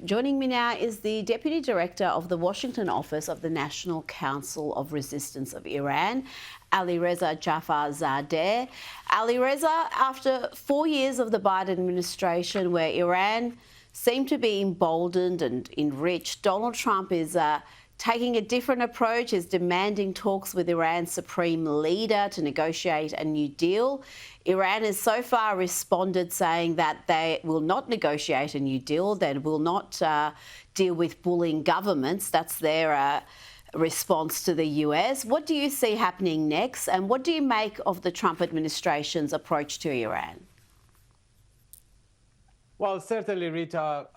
Joining me now is the Deputy Director of the Washington office of the National Council of Resistance of Iran, Alireza Jafarzadeh. Alireza, after 4 years of the Biden administration where Iran seemed to be emboldened and enriched, Donald Trump is taking a different approach, is demanding talks with Iran's supreme leader to negotiate a new deal. Iran has so far responded saying that they will not negotiate a new deal, they will not deal with bullying governments. That's their response to the US. What do you see happening next, and what do you make of the Trump administration's approach to Iran? Well, certainly, Rita,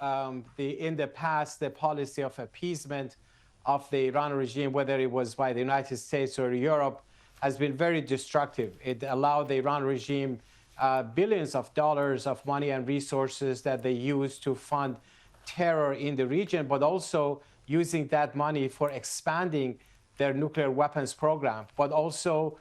in the past, the policy of appeasement of the Iran regime, whether it was by the United States or Europe, has been very destructive. It allowed the Iran regime billions of dollars of money and resources that they use to fund terror in the region, but also using that money for expanding their nuclear weapons program. But also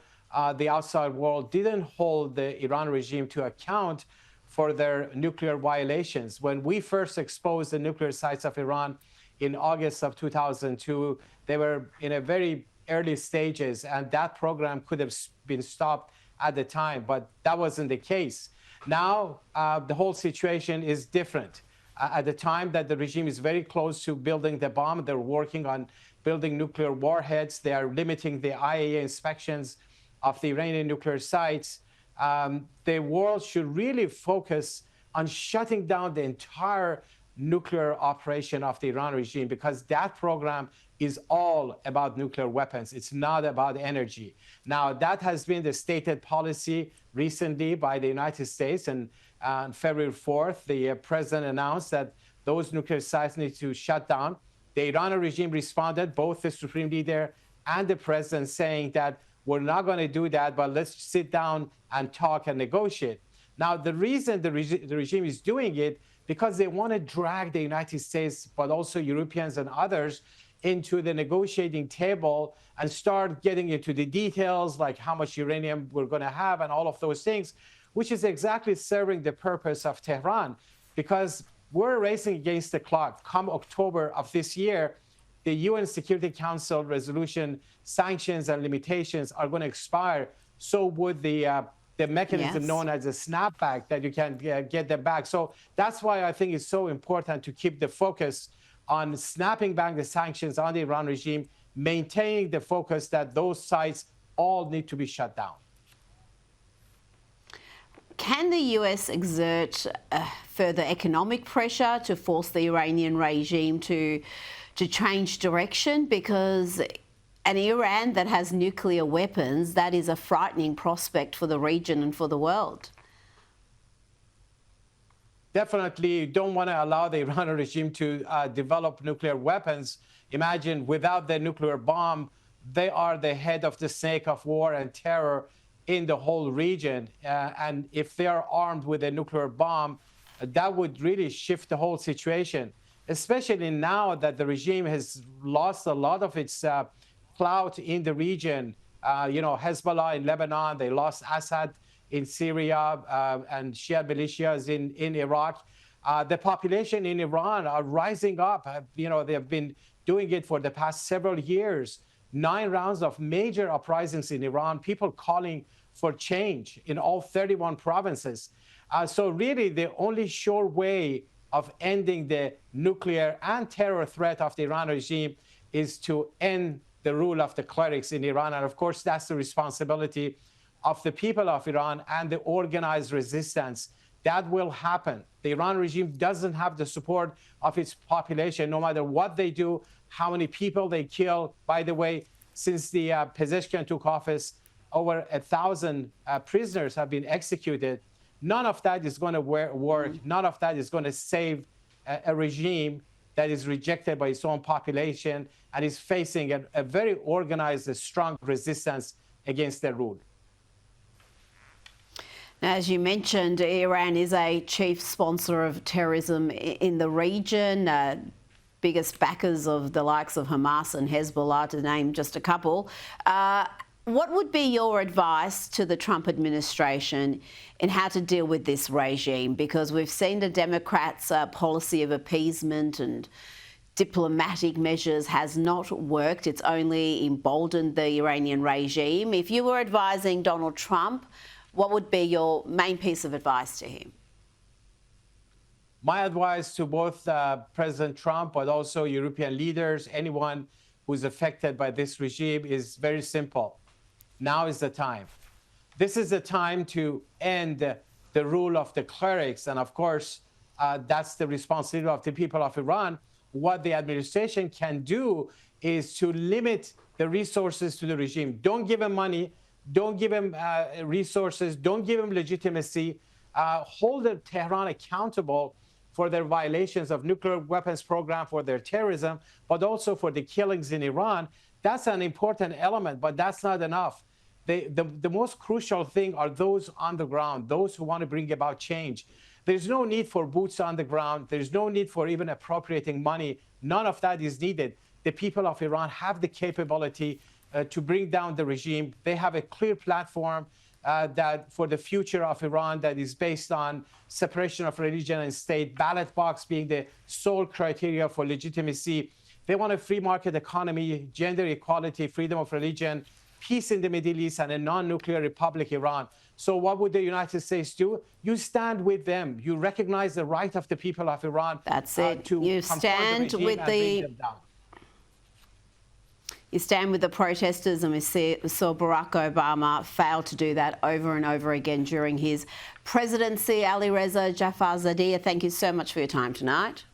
the outside world didn't hold the Iran regime to account for their nuclear violations. When we first exposed the nuclear sites of Iran in August of 2002, they were in a very early stages, and that program could have been stopped at the time, but that wasn't the case. Now, the whole situation is different. At the time that the regime is very close to building the bomb, they're working on building nuclear warheads. They are limiting the IAEA inspections of the Iranian nuclear sites. The world should really focus on shutting down the entire nuclear operation of the Iran regime, because that program is all about nuclear weapons. It's not about energy. Now, that has been the stated policy recently by the United States, and on February 4th, the president announced that those nuclear sites need to shut down. The Iranian regime responded, both the supreme leader and the president, saying that we're not going to do that, but let's sit down and talk and negotiate. Now, the reason the regime is doing it, because they want to drag the United States, but also Europeans and others, into the negotiating table and start getting into the details, like how much uranium we're going to have and all of those things, which is exactly serving the purpose of Tehran, because we're racing against the clock. Come October of this year, the UN Security Council resolution sanctions and limitations are going to expire. So would the mechanism known as a snapback, that you can get them back. So that's why I think it's so important to keep the focus on snapping back the sanctions on the Iran regime, maintaining the focus that those sites all need to be shut down. Can the US exert further economic pressure to force the Iranian regime to change direction? Because an Iran that has nuclear weapons, that is a frightening prospect for the region and for the world. Definitely, you don't want to allow the Iranian regime to develop nuclear weapons. Imagine, without the nuclear bomb, they are the head of the snake of war and terror in the whole region. And if they are armed with a nuclear bomb, that would really shift the whole situation, especially now that the regime has lost a lot of its clout in the region. Hezbollah in Lebanon, they lost Assad in Syria, and Shia militias in Iraq. The population in Iran are rising up. They have been doing it for the past several years. 9 rounds of major uprisings in Iran, people calling for change in all 31 provinces. So really, the only sure way of ending the nuclear and terror threat of the Iran regime is to end the rule of the clerics in Iran. And of course, that's the responsibility of the people of Iran and the organized resistance. That will happen. The Iran regime doesn't have the support of its population, no matter what they do, how many people they kill. By the way, since the Pezeshkian took office, over 1,000 prisoners have been executed. None of that is going to work. None of that is going to save a regime that is rejected by its own population and is facing a very organized, strong resistance against their rule. Now, as you mentioned, Iran is a chief sponsor of terrorism in the region, biggest backers of the likes of Hamas and Hezbollah, to name just a couple. What would be your advice to the Trump administration in how to deal with this regime? Because we've seen the Democrats' policy of appeasement and diplomatic measures has not worked. It's only emboldened the Iranian regime. If you were advising Donald Trump, what would be your main piece of advice to him? My advice to both President Trump, but also European leaders, anyone who's affected by this regime, is very simple. Now is the time. This is the time to end the rule of the clerics. And of course, that's the responsibility of the people of Iran. What the administration can do is to limit the resources to the regime. Don't give him money. Don't give him resources. Don't give him legitimacy. Hold Tehran accountable for their violations of nuclear weapons program, for their terrorism, but also for the killings in Iran. That's an important element, but that's not enough. The most crucial thing are those on the ground, those who want to bring about change. There's no need for boots on the ground. There's no need for even appropriating money. None of that is needed. The people of Iran have the capability to bring down the regime. They have a clear platform that for the future of Iran that is based on separation of religion and state, ballot box being the sole criteria for legitimacy. They want a free market economy, gender equality, freedom of religion, peace in the Middle East, and a non-nuclear republic Iran. So what would the United States do? You stand with them. You recognize the right of the people of Iran. That's it. To you stand with You stand with the protesters, and we saw Barack Obama fail to do that over and over again during his presidency. Alireza Jafarzadeh, thank you so much for your time tonight.